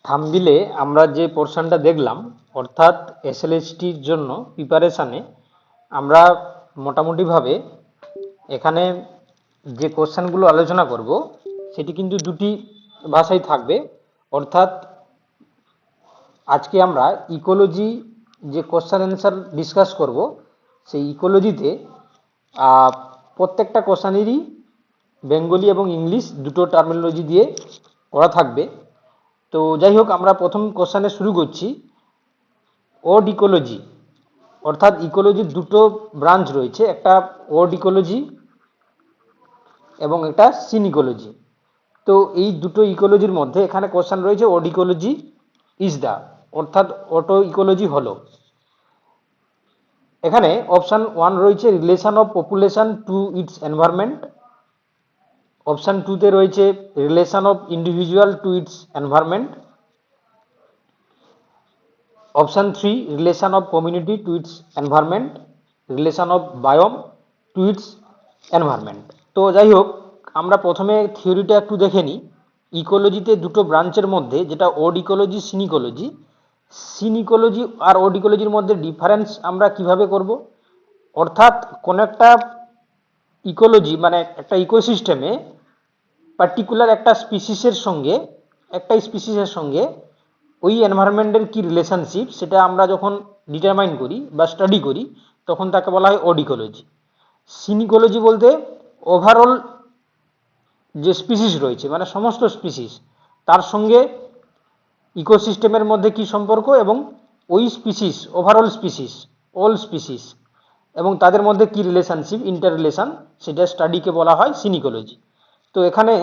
থাম্বনেইলে আমরা যে পোর্শনটা দেখলাম, অর্থাৎ এসএলএসটির জন্য প্রিপারেশানে আমরা মোটামুটিভাবে এখানে যে কোশ্চেনগুলো আলোচনা করব সেটি কিন্তু দুটি ভাষায় থাকবে। অর্থাৎ আজকে আমরা ইকোলজি যে কোশ্চেন অ্যান্সার ডিসকাস করব, সেই ইকোলজিতে প্রত্যেকটা কোশ্চেনেরই বেঙ্গলি এবং ইংলিশ দুটো টার্মিনোলজি দিয়ে করা থাকবে। তো যাই হোক, আমরা প্রথম কোশ্চেনে শুরু করছি। ওড ইকোলজি, অর্থাৎ ইকোলজির দুটো ব্রাঞ্চ রয়েছে, একটা ওড ইকোলজি এবং একটা সিন ইকোলজি। তো এই দুটো ইকোলজির মধ্যে এখানে কোশ্চেন রয়েছে ওড ইকোলজি ইজ দ্য, অর্থাৎ অটো ইকোলজি হলো। এখানে অপশান 1 রয়েছে relation of population to its environment, option 2তে রয়েছে relation of individual to its environment, option 3 relation of community to its environment, relation of biome to its environment. তো যাই হোক, আমরা প্রথমে থিওরিটা একটু দেখে নিই। ইকোলজিতে দুটো ব্রাঞ্চের মধ্যে, যেটা autecology, synecology, synecology আর ওড ইকোলজির মধ্যে ডিফারেন্স আমরা কিভাবে করব। অর্থাৎ কোন একটা ইকোলজি মানে একটা ইকোসিস্টেমে পার্টিকুলার একটা স্পিসিসের সঙ্গে ওই এনভায়রনমেন্টের কি রিলেশনশিপ, সেটা আমরা যখন ডিটারমাইন করি বা স্টাডি করি, তখন তাকে বলা হয় ওড ইকোলজি। সিন ইকোলজি বলতে ওভারঅল যে স্পিসিস রয়েছে, মানে সমস্ত স্পিসিস, তার সঙ্গে ইকোসিস্টেমের মধ্যে কি সম্পর্ক, এবং ওই species, overall species, all species, এবং তাদের মধ্যে কি রিলেশনশিপ, ইন্টার রিলেশন, সেটা স্টাডিকে বলা হয় সিন ইকোলজি। তো এখানে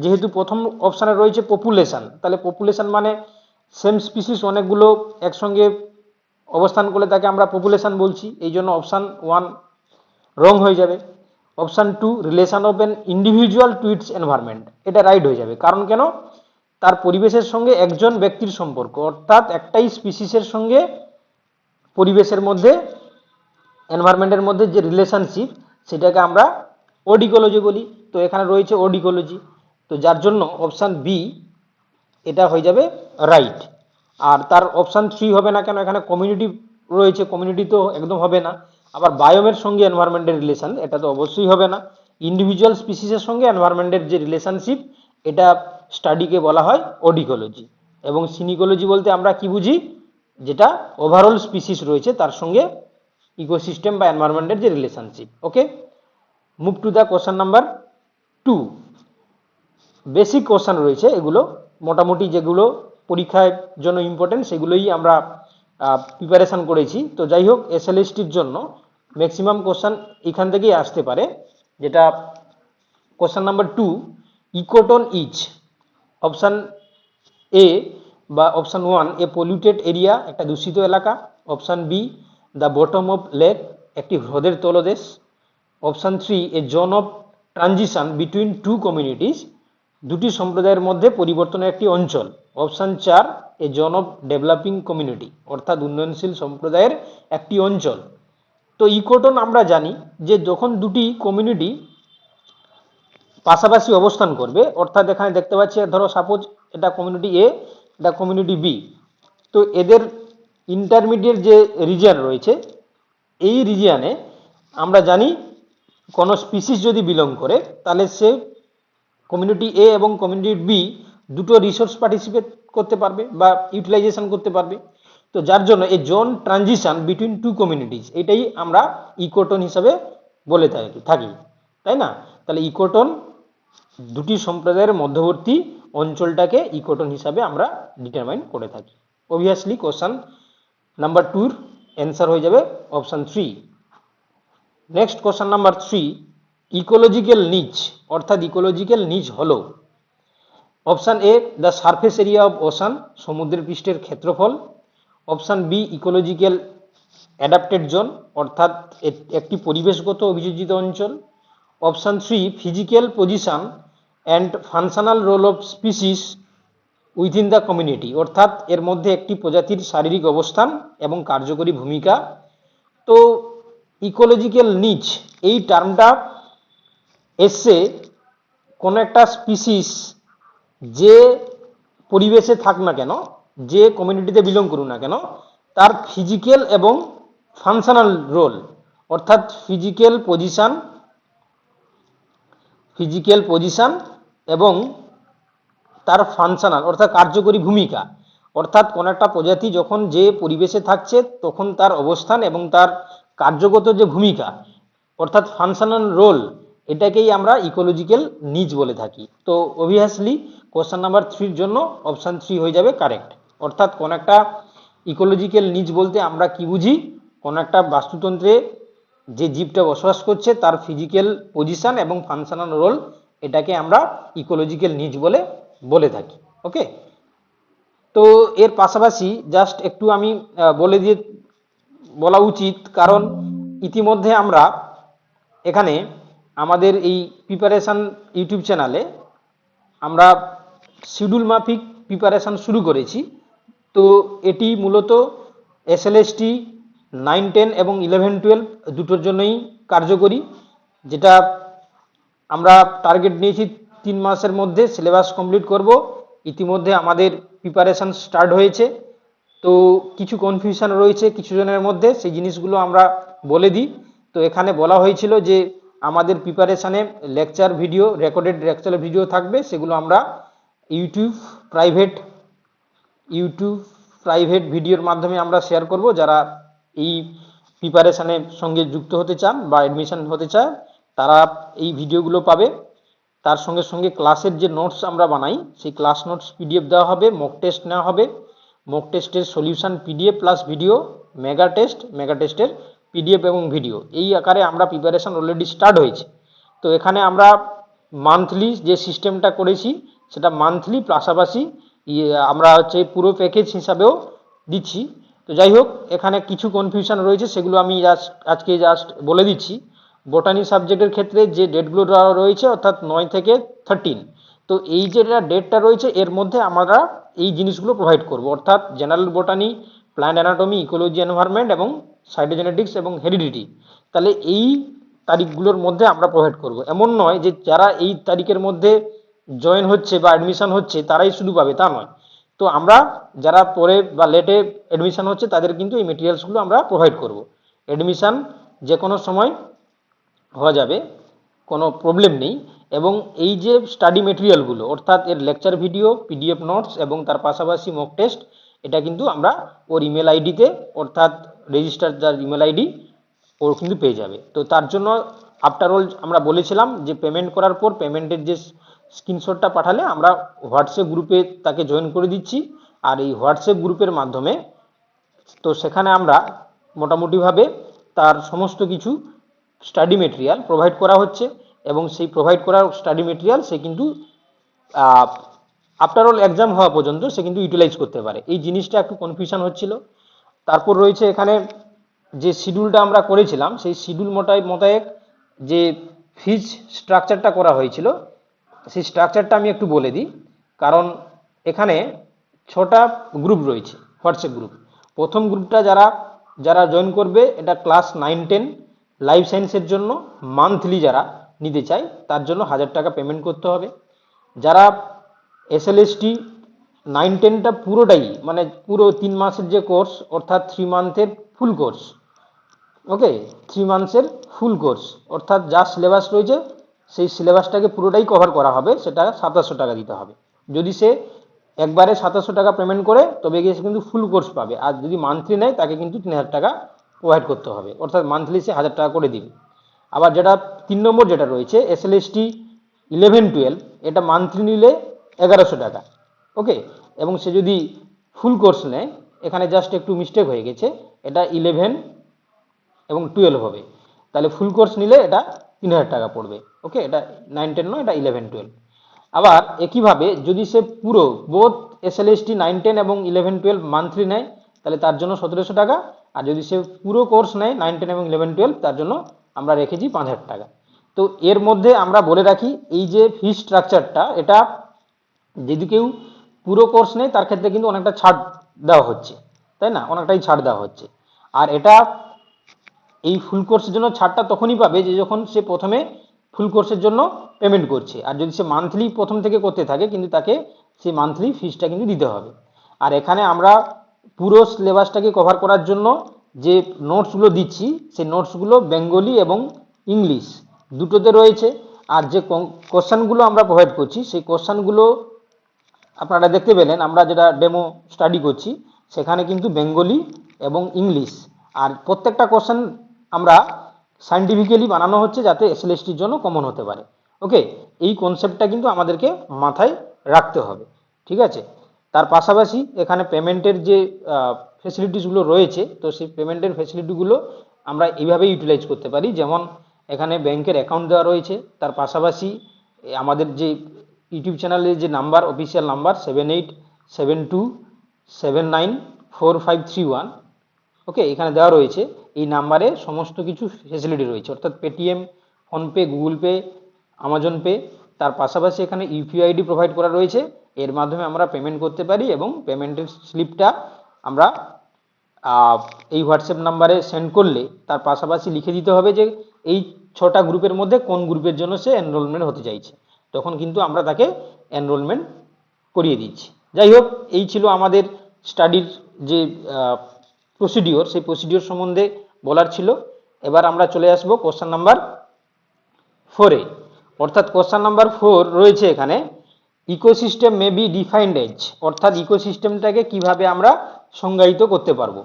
যেহেতু প্রথম অপশানে রয়েছে পপুলেশন, তাহলে পপুলেশন মানে সেম স্পিসিস অনেকগুলো একসঙ্গে অবস্থান করলে তাকে আমরা পপুলেশন বলছি, এই জন্য অপশান 1 রং হয়ে যাবে। Option 2 relation of N individual to its environment, এটা রাইট হয়ে যাবে। কারণ কেন? তার পরিবেশের সঙ্গে একজন ব্যক্তির সম্পর্ক, অর্থাৎ একটাই স্পিসিসের সঙ্গে পরিবেশের মধ্যে, এনভায়রনমেন্টের মধ্যে যে রিলেশনশিপ, সেটাকে আমরা ওড ইকোলজি বলি। তো এখানে রয়েছে ওড ইকোলজি, তো যার জন্য অপশান বি এটা হয়ে যাবে রাইট। আর তার অপশান 3 হবে না কেন? এখানে কমিউনিটি রয়েছে, কমিউনিটি তো একদম হবে না। আবার বায়োমের সঙ্গে এনভায়রনমেন্টের রিলেশন, এটা তো অবশ্যই হবে না। ইন্ডিভিজুয়াল স্পিসিসের সঙ্গে এনভায়রনমেন্টের যে রিলেশনশিপ, এটা স্টাডিকে বলা হয় ওড ইকোলজি। এবং সিন ইকোলজি বলতে আমরা কি বুঝি? যেটা ওভারঅল স্পিসিস রয়েছে তার সঙ্গে ইকোসিস্টেম বা এনভায়রনমেন্টের যে relationship. Okay, move to the question number 2। Basic question রয়েছে, এগুলো মোটামুটি যেগুলো পরীক্ষার জন্য ইম্পর্টেন্ট সেগুলোই আমরা প্রিপারেশন করেছি। তো যাই হোক, এসএলএসটির জন্য ম্যাক্সিমাম কোশ্চেন এখান থেকেই আসতে পারে। যেটা question number 2, ecotone is, option A বা অপশান 1 এ পলিউটেড এরিয়া, একটা দূষিত এলাকা। Option B the bottom of lake, একটি হ্রদের তলদেশ। Option 3 a zone of transition between two communities, দুটি সম্প্রদায়ের মধ্যে পরিবর্তনের একটি অঞ্চল। Option 4 a zone of developing community, অর্থাৎ উন্নয়নশীল সম্প্রদায়ের একটি অঞ্চল। তো ইকোটন আমরা জানি যে যখন দুটি কমিউনিটি পাশাপাশি অবস্থান করবে, অর্থাৎ এখানে দেখতে পাচ্ছি, ধরো সাপোজ এটা কমিউনিটি এ, এটা কমিউনিটি বি, তো এদের ইন্টারমিডিয়েট যে রিজিয়ন রয়েছে, এই রিজিয়নে আমরা জানি কোনো স্পিসিস যদি বিলং করে, তাহলে সে কমিউনিটি এ এবং কমিউনিটি বি দুটো রিসোর্স পার্টিসিপেট করতে পারবে বা ইউটিলাইজেশন করতে পারবে। তো যার জন্য এই zone transition between two communities, এটাই আমরা ইকোটন হিসাবে বলে থাকি, তাই না? তাহলে ইকোটন, দুটি সম্প্রদায়ের মধ্যবর্তী অঞ্চলটাকে ইকোটন হিসাবে আমরা ডিটারমাইন করে থাকি। অবভিয়াসলি কোশ্চেন নাম্বার 2 অ্যান্সার হয়ে যাবে option 3। Next question number 3, ecological niche, অর্থাৎ ইকোলজিক্যাল নিচ হলো। Option A the surface area of ocean, সমুদ্রের পৃষ্ঠের ক্ষেত্রফল। Option B ecological adapted zone, অর্থাৎ একটি পরিবেশগত অভিযোজিত অঞ্চল। Option 3 physical position and functional role of species within the community, অর্থাৎ এর মধ্যে একটি প্রজাতির শারীরিক অবস্থান এবং কার্যকরী ভূমিকা। তো ইকোলজিক্যাল নিচ এই টার্মটা এসছে কোনো একটা স্পিসিস যে পরিবেশে থাক না কেন, যে কমিউনিটিতে বিলং করুক না কেন, তার ফিজিক্যাল এবং ফাংশনাল রোল, অর্থাৎ ফিজিক্যাল পজিশন এবং তার ফাংশনাল অর্থাৎ কার্যকরী ভূমিকা, অর্থাৎ কোন একটা প্রজাতি যখন যে পরিবেশে থাকছে তখন তার অবস্থান এবং তার কার্যগত যে ভূমিকা অর্থাৎ ফাংশনাল রোল, এটাকেই আমরা ইকোলজিক্যাল নিজ বলে থাকি। তো অবভিয়াসলি কোশ্চেন নাম্বার 3 এর জন্য অপশন 3 হয়ে যাবে কারেক্ট। অর্থাৎ কোন একটা ইকোলজিক্যাল নিজ বলতে আমরা কি বুঝি, কোন একটা বাস্তুতন্ত্রে যে জীবটা বসবাস করছে তার ফিজিক্যাল পজিশন এবং ফাংশনাল রোল, এটাকে আমরা ইকোলজিক্যাল নিজ বলে থাকি। ওকে, তো এর পাশাপাশি জাস্ট একটু আমি বলা উচিত, কারণ ইতিমধ্যে আমরা এখানে আমাদের এই প্রিপারেশন ইউটিউব চ্যানেলে আমরা শিডিউল মাফিক প্রিপারেশন শুরু করেছি। তো এটি মূলত এসএলএসটি 9, 10 এবং 11, 12 দুটোর জন্যই কার্যকরী, যেটা আমরা টার্গেট নিয়েছি 3 মাসের মধ্যে সিলেবাস কমপ্লিট করব। ইতিমধ্যে আমাদের প্রিপারেশন স্টার্ট হয়েছে, তো কিছু কনফিউশন রয়েছে কিছু জনের মধ্যে, সেই জিনিসগুলো আমরা বলে দিই। তো এখানে বলা হয়েছিল যে আমাদের প্রিপারেশনে lecture video, recorded lecture video থাকবে, সেগুলো আমরা ইউটিউব প্রাইভেট ভিডিওর মাধ্যমে আমরা শেয়ার করব। যারা এই প্রিপারেশনের সঙ্গে যুক্ত হতে চান বা অ্যাডমিশন হতে চান তারা এই ভিডিওগুলো পাবে। তার সঙ্গে সঙ্গে ক্লাসের যে নোটস আমরা বানাই সেই ক্লাস নোটস পিডিএফ দেওয়া হবে, মক টেস্ট নেওয়া হবে, মক টেস্টের solution PDF plus video, mega টেস্টের পিডিএফ এবং ভিডিও, এই আকারে আমরা প্রিপারেশন অলরেডি স্টার্ট হয়েছে। তো এখানে আমরা মান্থলি যে সিস্টেমটা করেছি সেটা মান্থলি, পাশাপাশি আমরা পুরো প্যাকেজ হিসাবেও দিচ্ছি। তো যাই হোক, এখানে কিছু কনফিউশন রয়েছে, সেগুলো আমি আজকে জাস্ট বলে দিচ্ছি। বোটানি সাবজেক্টের ক্ষেত্রে যে ডেটগুলো দেওয়া রয়েছে অর্থাৎ 9 থেকে 13, তো এই যে ডেটটা রয়েছে এর মধ্যে আমরা এই জিনিসগুলো প্রোভাইড করব, অর্থাৎ general botany, plant anatomy, ecology environment এবং সাইটোজেনেটিক্স এবং হেরিডিটি। তাহলে এই তারিখগুলোর মধ্যে আমরা প্রোভাইড করব। এমন নয় যে যারা এই তারিখের মধ্যে জয়েন হচ্ছে বা অ্যাডমিশন হচ্ছে তারাই শুধু পাবে, তা নয়। তো আমরা যারা পরে বা লেটে অ্যাডমিশন হচ্ছে তাদের কিন্তু এই মেটেরিয়ালসগুলো আমরা প্রোভাইড করব। অ্যাডমিশন যে কোনো সময় হওয়া যাবে, কোনো প্রবলেম নেই। এবং এই যে স্টাডি মেটেরিয়ালগুলো অর্থাৎ এর লেকচার ভিডিও, পিডিএফ নোটস এবং তার পাশাপাশি মক টেস্ট, এটা কিন্তু আমরা ওর ইমেল আইডিতে অর্থাৎ রেজিস্টার যার ইমেল আইডি ওর কিন্তু পেয়ে যাবে। তো তার জন্য আফটার অল আমরা বলেছিলাম যে পেমেন্ট করার পর পেমেন্টের যে স্ক্রিনশটটা পাঠালে আমরা হোয়াটসঅ্যাপ গ্রুপে তাকে জয়েন করে দিচ্ছি। আর এই হোয়াটসঅ্যাপ গ্রুপের মাধ্যমে তো সেখানে আমরা মোটামুটিভাবে তার সমস্ত কিছু স্টাডি মেটেরিয়াল প্রোভাইড করা হচ্ছে এবং সেই প্রোভাইড করা স্টাডি মেটেরিয়াল সে কিন্তু আফটার অল এক্সাম হওয়া পর্যন্ত সে কিন্তু ইউটিলাইজ করতে পারে। এই জিনিসটা একটু কনফিউশন হচ্ছিল। তারপর রয়েছে এখানে যে শিডিউলটা আমরা করেছিলাম সেই শিডিউল মোতাবেক যে ফিজ স্ট্রাকচারটা করা হয়েছিল সেই স্ট্রাকচারটা আমি একটু বলে দিই। কারণ এখানে 6টা গ্রুপ রয়েছে, হোয়াটসঅ্যাপ গ্রুপ। প্রথম গ্রুপটা যারা জয়েন করবে এটা ক্লাস 9, 10 লাইফ সায়েন্সের জন্য মান্থলি যারা নিতে চায় তার জন্য 1000 টাকা পেমেন্ট করতে হবে। যারা এসএলএসটি 9, 10টা পুরোটাই মানে পুরো 3 মাসের যে কোর্স অর্থাৎ 3 মান্থের ফুল কোর্স, ওকে 3 মান্থসের ফুল কোর্স অর্থাৎ যা সিলেবাস রয়েছে সেই সিলেবাসটাকে পুরোটাই কভার করা হবে, সেটা 2700 টাকা দিতে হবে। যদি সে একবারে 2700 টাকা পেমেন্ট করে তবে গিয়ে সে কিন্তু ফুল কোর্স পাবে। আর যদি মান্থলি নেয় তাকে কিন্তু 3000 টাকা প্রোভাইড করতে হবে, অর্থাৎ মান্থলি সে 1000 টাকা করে দিবে। আবার যেটা 3 নম্বর যেটা রয়েছে এসএলএসটি 11, 12, এটা মান্থলি নিলে 1100 টাকা, ওকে। এবং সে যদি ফুল কোর্স নেয়, এখানে জাস্ট একটু মিস্টেক হয়ে গেছে, এটা 11 এবং 12 হবে। তাহলে ফুল কোর্স নিলে এটা 3000 টাকা পড়বে, ওকে। এটা 9, 10 নয়, এটা 11, 12। আবার একইভাবে যদি সে পুরো বোথ এসএলএসটি 9, 10 এবং 11, 12 মান্থলি নেয় তাহলে তার জন্য 1700 টাকা। আর যদি সে পুরো কোর্স নেয় 9, 10 এবং 11, 12 তার জন্য আমরা রেখেছি 5000 টাকা। তো এর মধ্যে আমরা বলে রাখি এই যে ফি স্ট্রাকচারটা, এটা যদি কেউ পুরো কোর্স নেয় তার ক্ষেত্রে কিন্তু অনেকটা ছাড় দেওয়া হচ্ছে, তাই না, অনেকটাই ছাড় দেওয়া হচ্ছে। আর এটা এই ফুল কোর্সের জন্য ছাড়টা তখনই পাবে যে যখন সে প্রথমে ফুল কোর্সের জন্য পেমেন্ট করছে। আর যদি সে মান্থলি প্রথম থেকে করতে থাকে কিন্তু তাকে সেই মান্থলি ফিসটা কিন্তু দিতে হবে। আর এখানে আমরা পুরো সিলেবাসটাকে কভার করার জন্য যে নোটসগুলো দিচ্ছি সেই নোটসগুলো বেঙ্গলি এবং ইংলিশ দুটোতে রয়েছে। আর যে কোশ্চেনগুলো আমরা প্রোভাইড করছি সেই কোশ্চেনগুলো আপনারা দেখতে পেলেন, আমরা যেটা ডেমো স্টাডি করছি সেখানে কিন্তু বেঙ্গলি এবং ইংলিশ, আর প্রত্যেকটা কোশ্চেন আমরা সায়েন্টিফিক্যালি বানানো হচ্ছে যাতে এসএলএসটির জন্য কমন হতে পারে। ওকে, এই কনসেপ্টটা কিন্তু আমাদেরকে মাথায় রাখতে হবে, ঠিক আছে। তার পাশাপাশি এখানে পেমেন্টের যে ফেসিলিটিসগুলো রয়েছে, তো সেই পেমেন্টের ফেসিলিটিগুলো আমরা এইভাবে ইউটিলাইজ করতে পারি। যেমন এখানে ব্যাংকের অ্যাকাউন্ট দেওয়া রয়েছে, তার পাশাপাশি আমাদের যে ইউটিউব চ্যানেলের যে নাম্বার, অফিসিয়াল নাম্বার 7872794531, ওকে, এখানে দেওয়া রয়েছে। এই নাম্বারে সমস্ত কিছু ফেসিলিটি রয়েছে, অর্থাৎ Paytm, PhonePe, Google pay, Amazon pay. তার পাশাপাশি এখানে ইউপিআই আইডি প্রোভাইড করা রয়েছে, এর মাধ্যমে আমরা পেমেন্ট করতে পারি এবং পেমেন্টের স্লিপটা আমরা এই হোয়াটসঅ্যাপ নাম্বারে সেন্ড করলে তার পাশাপাশি লিখে দিতে হবে যে এই 6টা গ্রুপের মধ্যে কোন গ্রুপের জন্য সে এনরোলমেন্ট হতে চাইছে, তখন কিন্তু আমরা তাকে এনরোলমেন্ট করিয়ে দিচ্ছি। যাই হোক, এই ছিল আমাদের স্টাডির যে প্রসিডিওর, সেই প্রসিডিওর সম্বন্ধে বলার ছিল। এবার আমরা চলে আসব কোশ্চেন নাম্বার 4-এ, অর্থাৎ কোশ্চেন নাম্বার 4 রয়েছে এখানে, ecosystem may be defined as, অর্থাৎ ইকোসিস্টেমটাকে কিভাবে আমরা সংজ্ঞায়িত করতে পারবো।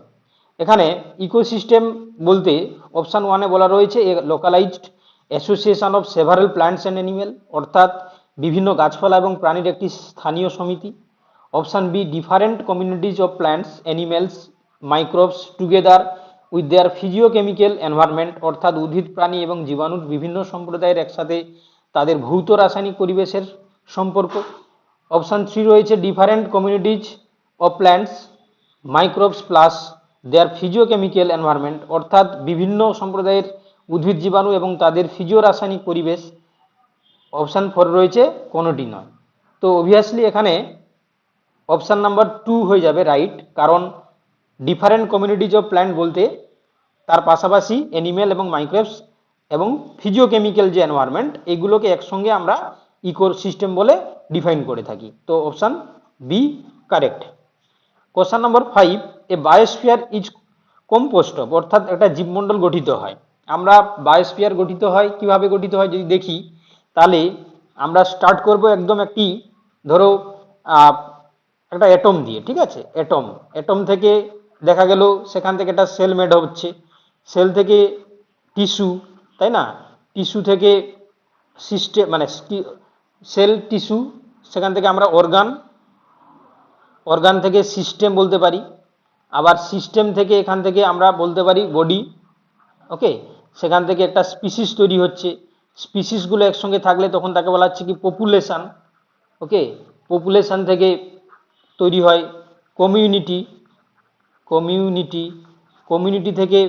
এখানে ইকোসিস্টেম বলতে অপশান 1-এ বলা রয়েছে a localised association of several plants and animal, অর্থাৎ বিভিন্ন গাছপালা এবং প্রাণীর একটি স্থানীয় সমিতি। Option B, different communities of plants animals microbes together with their ফিজিওকেমিক্যাল environment, অর্থাৎ উদ্ভিদ, প্রাণী এবং জীবাণুর বিভিন্ন সম্প্রদায়ের একসাথে তাদের ভৌত রাসায়নিক পরিবেশের সম্পর্ক। অপশান 3 রয়েছে different communities of plants microbes plus their ফিজিওকেমিক্যাল environment, অর্থাৎ বিভিন্ন সম্প্রদায়ের উদ্ভিদ, জীবাণু এবং তাদের ফিজিও রাসায়নিক পরিবেশ। অপশান 4 রয়েছে কোনোটি নয়। তো অবভিয়াসলি এখানে অপশান নাম্বার 2 হয়ে যাবে রাইট, কারণ ডিফারেন্ট কমিউনিটিজ অফ প্ল্যান্ট বলতে তার পাশাপাশি অ্যানিমেল এবং মাইক্রোবস এবং ফিজিওকেমিক্যাল যে এনভায়রনমেন্ট, এগুলোকে একসঙ্গে আমরা ইকোসিস্টেম বলে ডিফাইন করে থাকি। তো option B correct. Question number 5, a biosphere is composed of, অর্থাৎ একটা জীবমণ্ডল গঠিত হয়। আমরা বায়োস্ফিয়ার গঠিত হয় কিভাবে গঠিত হয় যদি দেখি, তাহলে আমরা স্টার্ট করব একদম একটি ধরো একটা অ্যাটম দিয়ে, ঠিক আছে। অ্যাটম থেকে দেখা গেল সেখান থেকে একটা সেল মেড হচ্ছে, সেল থেকে টিস্যু, তাই না, টিস্যু থেকে সিস্টেম মানে সেল টিস্যু, সেখান থেকে আমরা অর্গান থেকে সিস্টেম বলতে পারি, আবার সিস্টেম থেকে এখান থেকে আমরা বলতে পারি বডি। ওকে, সেখান থেকে একটা স্পিসিস তৈরি হচ্ছে, স্পিসিসগুলো একসঙ্গে থাকলে তখন তাকে বলা হচ্ছে কি পপুলেশন। ওকে, পপুলেশন থেকে তৈরি হয় কমিউনিটি, কমিউনিটি থেকে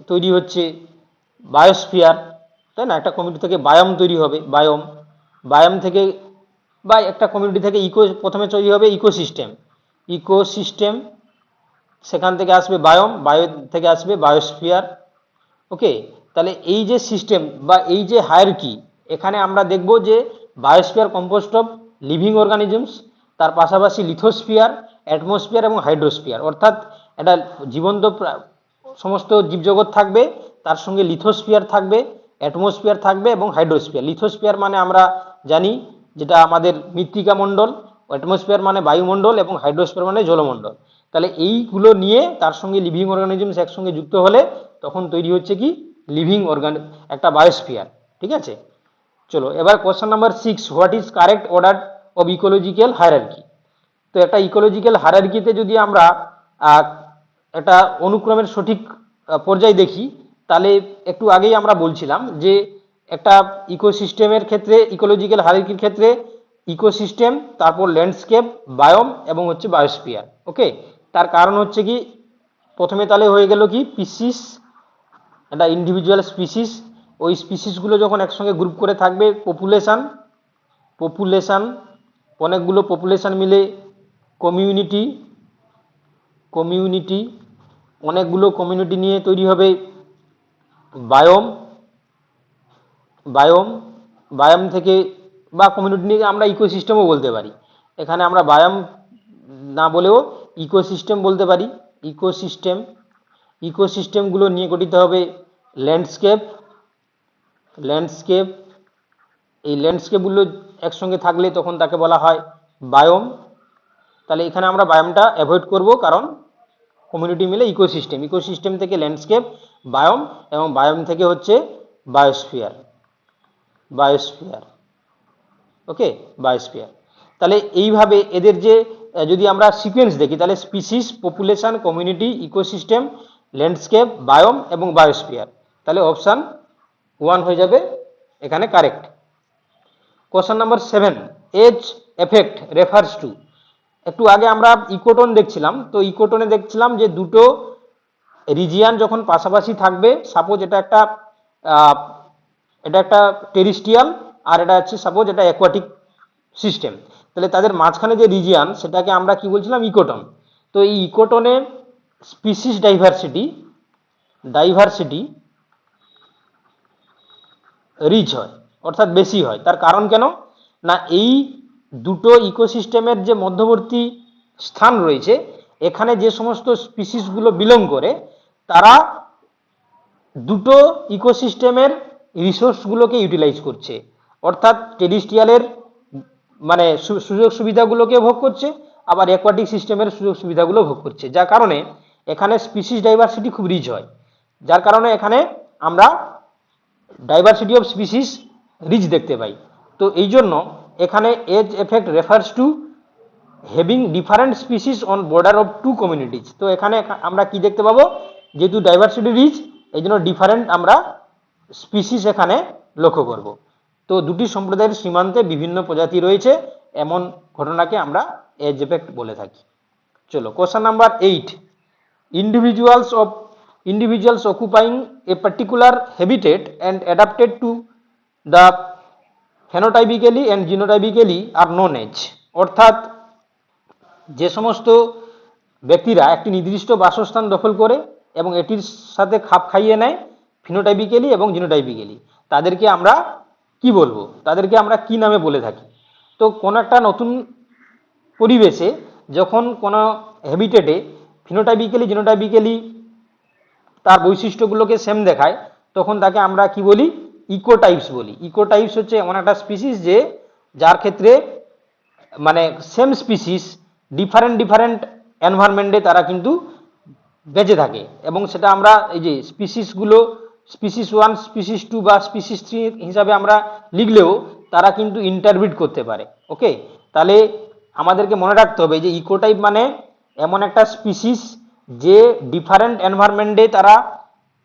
তৈরি হচ্ছে বায়োস্ফিয়ার, তাই না, একটা কমিউনিটি থেকে বায়োম তৈরি হবে, বায়োম থেকে বা একটা কমিউনিটি থেকে প্রথমে তৈরি হবে ইকোসিস্টেম, সেখান থেকে আসবে বায়ো থেকে আসবে বায়োস্ফিয়ার। ওকে, তাহলে এই যে সিস্টেম বা এই যে হায়ারকি, এখানে আমরা দেখব যে biosphere compost of living organisms, তার পাশাপাশি লিথোস্ফিয়ার, অ্যাটমসফিয়ার এবং হাইড্রোস্ফিয়ার, অর্থাৎ এটা জীবন্ত সমস্ত জীবজগৎ থাকবে, তার সঙ্গে লিথোস্ফিয়ার থাকবে, অ্যাটমসফিয়ার থাকবে এবং হাইড্রোস্ফিয়ার। লিথোস্ফিয়ার মানে আমরা জানি যেটা আমাদের মৃত্তিকা মণ্ডল, অ্যাটমসফিয়ার মানে বায়ুমণ্ডল এবং হাইড্রোস্ফিয়ার মানে জলমণ্ডল। তাহলে এইগুলো নিয়ে তার সঙ্গে লিভিং অর্গানিজমস একসঙ্গে যুক্ত হলে তখন তৈরি হচ্ছে কি লিভিং একটা বায়োস্ফিয়ার, ঠিক আছে। চলো এবার question number 6, what is correct order of ecological hierarchy. তো একটা ইকোলজিক্যাল হায়ারার্কিতে যদি আমরা একটা অনুক্রমের সঠিক পর্যায় দেখি, তাহলে একটু আগেই আমরা বলছিলাম যে একটা ইকোসিস্টেমের ক্ষেত্রে, ইকোলজিক্যাল হায়ারার্কির ক্ষেত্রে ইকোসিস্টেম, তারপর ল্যান্ডস্কেপ, বায়োম এবং হচ্ছে বায়োস্ফিয়ার। ওকে, তার কারণ হচ্ছে কি প্রথমে তাহলে হয়ে গেল কি স্পিসিস, একটা ইন্ডিভিজুয়াল স্পিসিস, ওই স্পিসিসগুলো যখন একসঙ্গে গ্রুপ করে থাকবে পপুলেশন, অনেকগুলো পপুলেশন মিলে কমিউনিটি, অনেকগুলো কমিউনিটি নিয়ে তৈরি হবে বায়োম, বায়োম থেকে বা কমিউনিটি নিয়ে আমরা ইকোসিস্টেমও বলতে পারি। এখানে আমরা বায়োম না বলেও ইকোসিস্টেম বলতে পারি। ইকোসিস্টেমগুলো নিয়ে গঠিত হবে ল্যান্ডস্কেপ। এই ল্যান্ডস্কেপগুলো একসঙ্গে থাকলে তখন তাকে বলা হয় বায়োম। তাহলে এখানে আমরা বায়োমটা অ্যাভয়েড করব, কারণ কমিউনিটি মিলে ইকোসিস্টেম থেকে ল্যান্ডস্কেপ, বায়োম, এবং বায়োম থেকে হচ্ছে বায়োস্ফিয়ার। ওকে, বায়োস্ফিয়ার। তাহলে এইভাবে এদের যে যদি আমরা সিকোয়েন্স দেখি, তাহলে species, population, community, ecosystem, landscape, biome এবং বায়োস্ফিয়ার। তাহলে অপশান 1 হয়ে যাবে এখানে correct. Question number 7, edge effect refers to. একটু আগে আমরা ইকোটোন দেখছিলাম, তো ইকোটোনে দেখছিলাম যে দুটো রিজিয়ান যখন পাশাপাশি থাকবে, সাপোজ এটা একটা টেরিস্ট্রিয়াল আর এটা হচ্ছে সাপোজ এটা অ্যাকোয়াটিক সিস্টেম, তাহলে তাদের মাঝখানে যে রিজিয়ান সেটাকে আমরা কি বলছিলাম, ইকোটোন। তো এই ইকোটোনে স্পিসিস ডাইভার্সিটি রিচ হয়, অর্থাৎ বেশি হয়। তার কারণ কেন না, এই দুটো ইকোসিস্টেমের যে মধ্যবর্তী স্থান রয়েছে, এখানে যে সমস্ত স্পিসিসগুলো বিলং করে, তারা দুটো ইকোসিস্টেমের রিসোর্সগুলোকে ইউটিলাইজ করছে, অর্থাৎ টেরিস্ট্রিয়ালের মানে সুযোগ সুবিধাগুলোকে ভোগ করছে, আবার অ্যাকোয়াটিক সিস্টেমের সুযোগ সুবিধাগুলো ভোগ করছে, যার কারণে এখানে স্পিসিস ডাইভার্সিটি খুব রিচ হয়, যার কারণে এখানে আমরা ডাইভার্সিটি অফ স্পিসিস রিচ দেখতে পাই। তো এই জন্য এখানে edge effect refers to having different species on border of two communities. তো এখানে আমরা কি দেখতে পাবো, যেহেতু ডাইভার্সিটি রিচ, এই জন্য ডিফারেন্ট আমরা স্পিসিস এখানে লক্ষ্য করব। তো দুটি সম্প্রদায়ের সীমান্তে বিভিন্ন প্রজাতি রয়েছে, এমন ঘটনাকে আমরা এজ এফেক্ট বলে থাকি। চলো question number 8, individuals occupying a particular habitat and adapted to the phenotypically and genotypically are known as। অর্থাৎ যে সমস্ত ব্যক্তিরা একটি নির্দিষ্ট বাসস্থান দখল করে এবং এটির সাথে খাপ খাইয়ে নেয় ফিনোটাইপিক্যালি এবং জিনোটাইপিক্যালি, তাদেরকে আমরা কি বলবো, তাদেরকে আমরা কি নামে বলে থাকি। তো কোন একটা নতুন পরিবেশে যখন কোনো হ্যাবিটেটে ফিনোটাইপিক্যালি জিনোটাইপিক্যালি তার বৈশিষ্ট্যগুলোকে সেম দেখায়, তখন তাকে আমরা কি বলি, ইকোটাইপস বলি। ইকোটাইপস হচ্ছে এমন একটা স্পিসিস যার ক্ষেত্রে মানে সেম স্পিসিস ডিফারেন্ট এনভায়রনমেন্টে তারা কিন্তু বেঁচে থাকে, এবং সেটা আমরা এই যে স্পিসিসগুলো স্পিসিস 1, স্পিসিস 2 বা স্পিসিস 3 হিসাবে আমরা লিখলেও তারা কিন্তু ইন্টারব্রিড করতে পারে। ওকে, তাহলে আমাদেরকে মনে রাখতে হবে যে ইকোটাইপ মানে এমন একটা স্পিসিস যে ডিফারেন্ট এনভায়রনমেন্টে তারা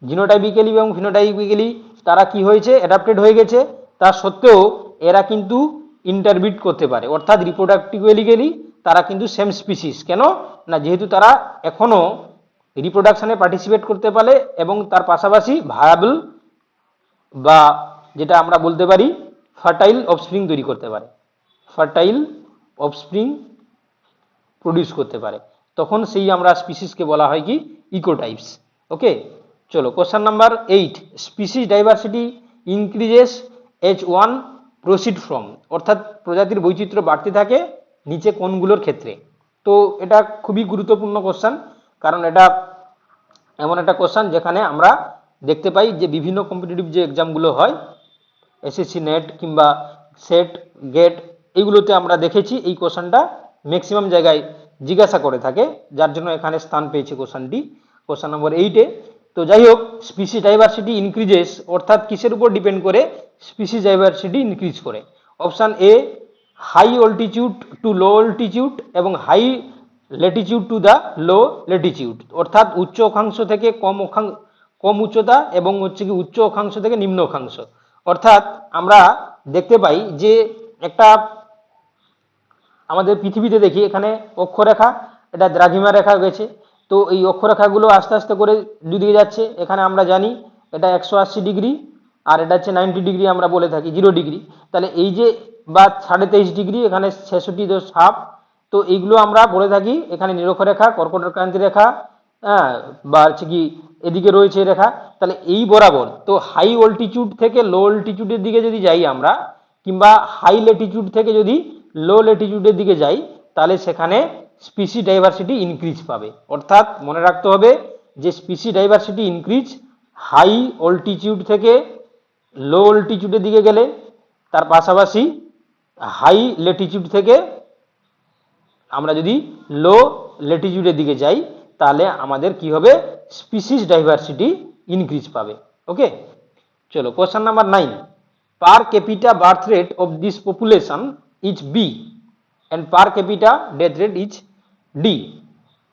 জিনোটাইপিক্যালি এবং ফিনোটাইপিক্যালি তারা কি হয়েছে, অ্যাডাপ্টেড হয়ে গেছে, তা সত্ত্বেও এরা কিন্তু ইন্টারব্রিড করতে পারে, অর্থাৎ রিপ্রোডাক্টিভ্যালি তারা কিন্তু সেম স্পিসিস। কেন না, যেহেতু তারা এখনো রিপ্রোডাকশনে পার্টিসিপেট করতে পারে এবং তার পাশাপাশি ভায়াবল বা যেটা আমরা বলতে পারি ফার্টাইল অফস্প্রিং তৈরি করতে পারে, ফার্টাইল অফস্প্রিং প্রডিউস করতে পারে, তখন সেই আমরা স্পিসিসকে বলা হয় কি, ইকোটাইপস। ওকে, চলো question number 8, species diversity increases as one proceed from. অর্থাৎ প্রজাতির বৈচিত্র্য বাড়তে থাকে নিচে কোনগুলোর ক্ষেত্রে। তো এটা খুবই গুরুত্বপূর্ণ কোশ্চেন, কারণ এটা এমন একটা কোশ্চেন যেখানে আমরা দেখতে পাই যে বিভিন্ন কম্পিটিটিভ যে এক্সামগুলো হয়, এসএসসি নেট কিংবা সেট গেট, এইগুলোতে আমরা দেখেছি এই কোশ্চেনটা ম্যাক্সিমাম জায়গায় জিজ্ঞাসা করে থাকে, যার জন্য এখানে স্থান পেয়েছে কোশ্চেনটি কোশ্চেন নম্বর 8-এ। তো যাই হোক, স্পিসিস ডাইভার্সিটি ইনক্রিজেস অর্থাৎ কিসের উপর ডিপেন্ড করে স্পিসিস ডাইভার্সিটি ইনক্রিজ করে। Option A, high altitude to low altitude এবং high latitude to the low latitude, অর্থাৎ উচ্চ অক্ষাংশ থেকে কম উচ্চতা এবং হচ্ছে কি উচ্চ অক্ষাংশ থেকে নিম্ন অক্ষাংশ। অর্থাৎ আমরা দেখতে পাই যে একটা আমাদের পৃথিবীতে দেখি এখানে অক্ষরেখা, এটা দ্রাঘিমা রেখা গেছে, তো এই অক্ষরেখাগুলো আস্তে আস্তে করে দুদিকে যাচ্ছে। এখানে আমরা জানি এটা 180 ডিগ্রি আর এটা হচ্ছে 90 ডিগ্রি, আমরা বলে থাকি 0 ডিগ্রি। তাহলে এই যে বা 23.5 ডিগ্রি, এখানে 66.5, তো এইগুলো আমরা বলে থাকি এখানে নিরক্ষরেখা, কর্কটক্রান্তি রেখা, হ্যাঁ, বা হচ্ছে কি এদিকে রয়েছে রেখা। তাহলে এই বরাবর তো হাই অল্টিটিউড থেকে লো অল্টিটিউডের দিকে যদি যাই আমরা, কিংবা হাই ল্যাটিটিউড থেকে যদি লো ল্যাটিটিউডের দিকে যাই তাহলে সেখানে স্পিসি ডাইভার্সিটি ইনক্রিজ পাবে। অর্থাৎ মনে রাখতে হবে যে species diversity increase high altitude থেকে লো অল্টিটিউডের দিকে গেলে, তার পাশাপাশি হাই ল্যাটিটিউড থেকে আমরা যদি লো ল্যাটিটিউডের দিকে যাই তাহলে আমাদের কি হবে, স্পিসিস ডাইভার্সিটি ইনক্রিজ পাবে। ওকে, চলো question number 9, per capita birth rate of this population is B and per capita death rate is D.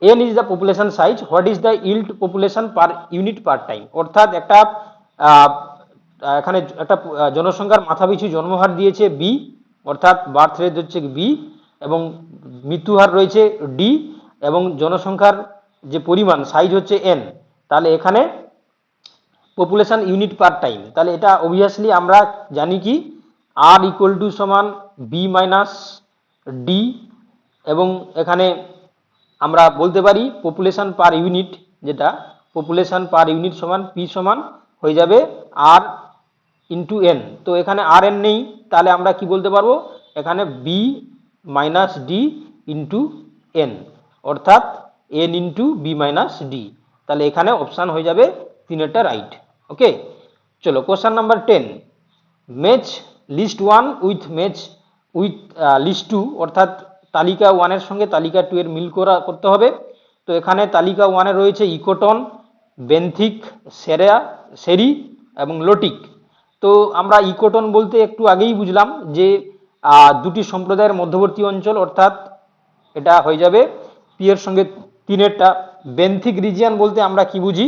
N is the population size. What is the yield population per unit per time? অর্থাৎ একটা এখানে একটা জনসংখ্যার মাথাপিছু জন্মহার দিয়েছে B, অর্থাৎ birth rate হচ্ছে B, এবং মৃত্যুহার রয়েছে ডি, এবং জনসংখ্যার যে পরিমাণ সাইজ হচ্ছে এন। তাহলে এখানে পপুলেশন ইউনিট পার টাইম, তাহলে এটা অবভিয়াসলি আমরা জানি কি আর ইকুয়াল টু সমান বি মাইনাস ডি, এবং এখানে আমরা বলতে পারি পপুলেশন পার ইউনিট, যেটা পপুলেশন পার ইউনিট সমান পি সমান হয়ে যাবে আর ইন্টু এন। তো এখানে আর এন নেই, তাহলে আমরা কি বলতে পারবো, এখানে B minus D into N, অর্থাৎ N into B minus D. তাহলে এখানে অপশান হয়ে যাবে তিনটা রাইট। ওকে, চলো question number 10, match list 1 with match with list 2, অর্থাৎ তালিকা 1 এর সঙ্গে তালিকা 2 এর মিল করতে হবে। তো এখানে তালিকা 1 এ রয়েছে ইকোটন, বেন্থিক, সেরি এবং লোটিক। তো আমরা ইকোটন বলতে একটু আগেই বুঝলাম যে দুটি সম্প্রদায়ের মধ্যবর্তী অঞ্চল, অর্থাৎ এটা হয়ে যাবে পি এর সঙ্গে 3-এরটা। বেন্থিক রিজিয়ান বলতে আমরা কি বুঝি,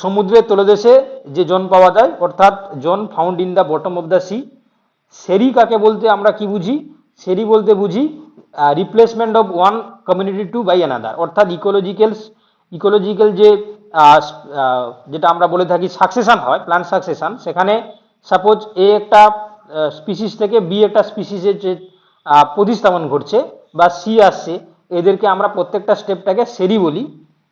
সমুদ্রের তলদেশে যে জন পাওয়া যায়, অর্থাৎ zone found in the bottom of the sea. Sere কাকে বলতে আমরা কি বুঝি, সেরি বলতে বুঝি replacement of one community to by another, অর্থাৎ ইকোলজিক্যাল যে যেটা আমরা বলে থাকি সাকসেশন হয়, প্ল্যান্ট সাকসেশন, সেখানে সাপোজ এ একটা স্পিসিস থেকে বি একটা স্পিসিসের যে প্রতিস্থাপন ঘটছে বা সি আসছে, এদেরকে আমরা প্রত্যেকটা স্টেপটাকে সেরি বলি।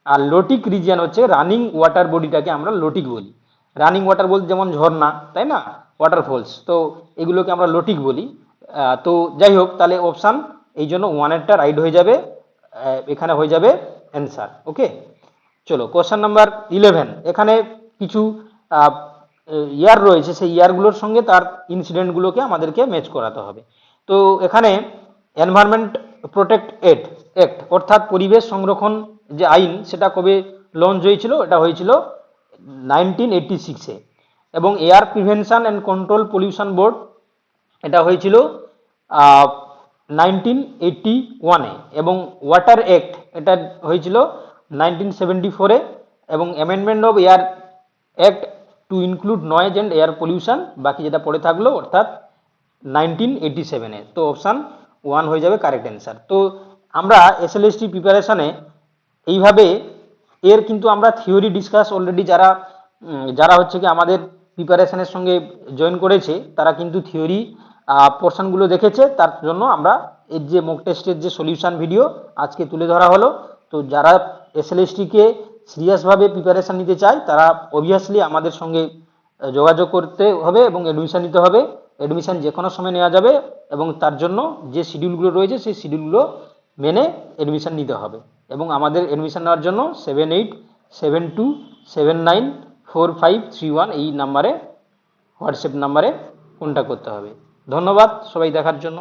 আর লোটিক রিজিয়ন হচ্ছে রানিং ওয়াটার বডিটাকে আমরা লোটিক বলি। রানিং ওয়াটার বলতে যেমন ঝর্ণা, তাই না, ওয়াটারফলস, তো এগুলোকে আমরা লোটিক বলি। তো যাই হোক, তাহলে অপশান এই জন্য 1-এরটা রাইট হয়ে যাবে, এখানে হয়ে যাবে অ্যান্সার। ওকে, চলো কোশ্চেন নাম্বার 11, এখানে কিছু ইয়ার রয়েছে, সেই ইয়ারগুলোর সঙ্গে তার ইনসিডেন্টগুলোকে আমাদেরকে ম্যাচ করাতে হবে। তো এখানে এনভায়রনমেন্ট প্রোটেক্ট অ্যাক্ট, অর্থাৎ পরিবেশ সংরক্ষণ যে আইন, সেটা কবে লঞ্চ হয়েছিল, এটা হয়েছিল 1986-এ। এবং air prevention and control pollution board, এটা হয়েছিল 1981-এ। এবং ওয়াটার অ্যাক্ট, এটা হয়েছিল 1974-এ। এবং amendment of air act two include noise and air pollution, বাকি যেটা পড়ে থাকলো, অর্থাৎ 1987-এ। তো অপশান 1 হয়ে যাবে কারেক্ট অ্যান্সার। তো আমরা এসএলএসটি প্রিপারেশনে এইভাবে এর কিন্তু আমরা থিওরি ডিসকাস অলরেডি যারা হচ্ছে কি আমাদের প্রিপারেশনের সঙ্গে জয়েন করেছে, তারা কিন্তু থিওরি পোর্শনগুলো দেখেছে। তার জন্য আমরা এর যে মক টেস্টের যে সলিউশন ভিডিও আজকে তুলে ধরা হলো। তো যারা এসএলএসটিকে সিরিয়াসভাবে প্রিপারেশন নিতে চায়, তারা অবভিয়াসলি আমাদের সঙ্গে যোগাযোগ করতে হবে এবং অ্যাডমিশন নিতে হবে। অ্যাডমিশন যে কোনো সময় নেওয়া যাবে, এবং তার জন্য যে শিডিউলগুলো রয়েছে সেই শিডিউলগুলো মেনে অ্যাডমিশন নিতে হবে। এবং আমাদের অ্যাডমিশন নেওয়ার জন্য 7872794531 এই নাম্বারে, হোয়াটসঅ্যাপ নাম্বারে কন্ট্যাক্ট করতে হবে। ধন্যবাদ সবাই দেখার জন্য।